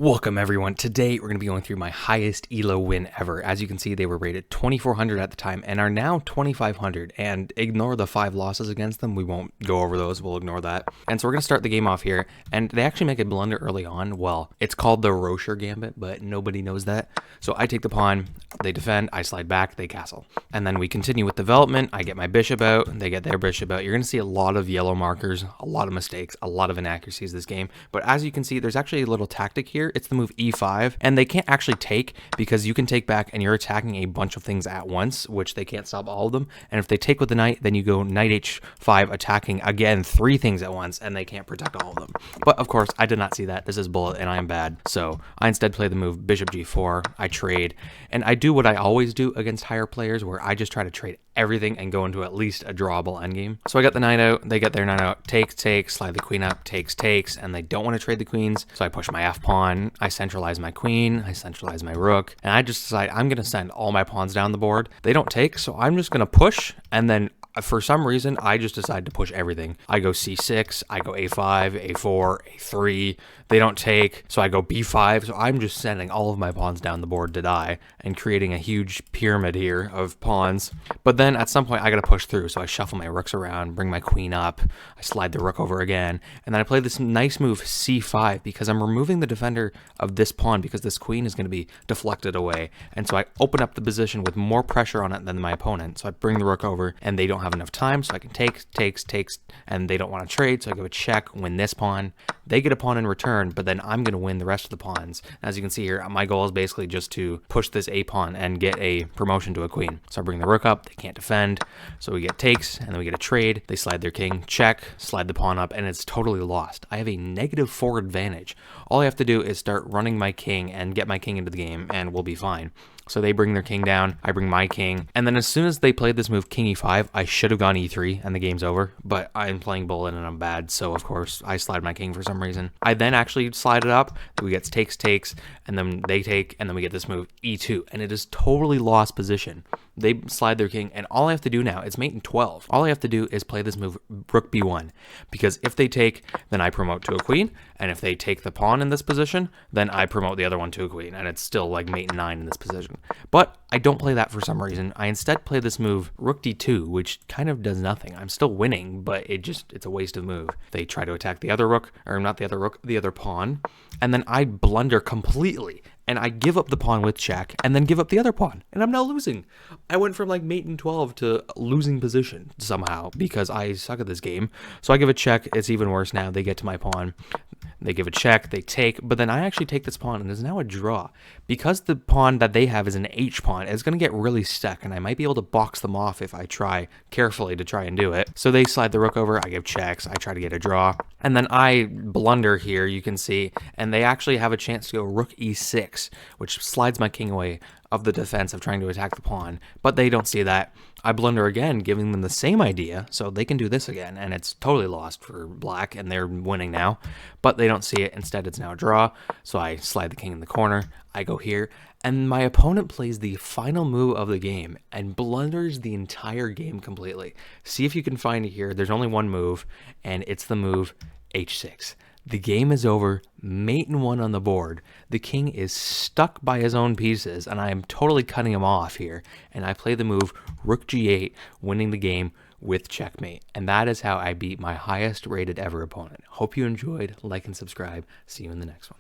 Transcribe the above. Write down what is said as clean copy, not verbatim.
Welcome everyone. Today we're going to be going through my highest ELO win ever. As you can see, they were rated 2400 at the time and are now 2500, and ignore the 5 losses against them. We won't go over those. We'll ignore that. And so we're going to start the game off here, and they actually make a blunder early on. Well, it's called the Rocher Gambit, but nobody knows that. So I take the pawn, they defend, I slide back, they castle. And then we continue with development. I get my bishop out, they get their bishop out. You're going to see a lot of yellow markers, a lot of mistakes, a lot of inaccuracies this game. But as you can see, there's actually a little tactic here. It's the move e5, and they can't actually take because you can take back and you're attacking a bunch of things at once, which they can't stop all of them. And if they take with the knight, then you go knight h5, attacking again 3 things at once, and they can't protect all of them. But of course, I did not see that. This is bullet and I am bad. So I instead play the move bishop g4. I trade, and I do what I always do against higher players, where I just try to trade everything and go into at least a drawable endgame. So I got the knight out, they get their knight out, take, slide the queen up, takes, and they don't want to trade the queens. So I push my f pawn, I centralize my queen, I centralize my rook, and I just decide I'm going to send all my pawns down the board. They don't take, so I'm just going to push, and then for some reason, I just decide to push everything. I go c6, I go a5, a4, a3. They don't take, so I go b5. So I'm just sending all of my pawns down the board to die and creating a huge pyramid here of pawns. But then at some point, I got to push through. So I shuffle my rooks around, bring my queen up. I slide the rook over again. And then I play this nice move c5 because I'm removing the defender of this pawn because this queen is going to be deflected away. And so I open up the position with more pressure on it than my opponent. So I bring the rook over, and they don't have enough time, so I can takes, and they don't want to trade, so I go a check, win this pawn. They get a pawn in return, but then I'm going to win the rest of the pawns. As you can see here, my goal is basically just to push this a pawn and get a promotion to a queen. So I bring the rook up, they can't defend, so we get takes, and then we get a trade. They slide their king, check, slide the pawn up, and it's totally lost. I have a -4 advantage. All I have to do is start running my king and get my king into the game, and we'll be fine. So they bring their king down, I bring my king, and then as soon as they played this move king e5, I should have gone e3 and the game's over, but I'm playing bullet and I'm bad, so of course I slide my king for some reason. I then actually slide it up, we get takes, and then they take, and then we get this move e2, and it is totally lost position. They slide their king, and all I have to do now is mate in 12. All I have to do is play this move rook b1, because if they take, then I promote to a queen, and if they take the pawn in this position, then I promote the other one to a queen, and it's still like mate in 9 in this position. But I don't play that for some reason. I instead play this move rook d2, which kind of does nothing. I'm still winning, but it's a waste of move. They try to attack the other rook, or not the other rook, the other pawn, and then I blunder completely, and I give up the pawn with check, and then give up the other pawn, and I'm now losing. I went from like mate in 12 to losing position somehow because I suck at this game. So I give a check, it's even worse now. They get to my pawn, they give a check, they take, but then I actually take this pawn, and there's now a draw. Because the pawn that they have is an H pawn, it's going to get really stuck, and I might be able to box them off if I try carefully to try and do it. So they slide the rook over, I give checks, I try to get a draw, and then I blunder here, you can see, and they actually have a chance to go rook e6, which slides my king away of the defense of trying to attack the pawn, but they don't see that. I blunder again, giving them the same idea, so they can do this again, and it's totally lost for black, and they're winning now, but they don't see it. Instead, it's now a draw, so I slide the king in the corner, I go here, and my opponent plays the final move of the game and blunders the entire game completely. See if you can find it here. There's only one move, and it's the move h6. The game is over, mate in 1 on the board. The king is stuck by his own pieces, and I am totally cutting him off here. And I play the move rook g8, winning the game with checkmate. And that is how I beat my highest rated ever opponent. Hope you enjoyed. Like and subscribe. See you in the next one.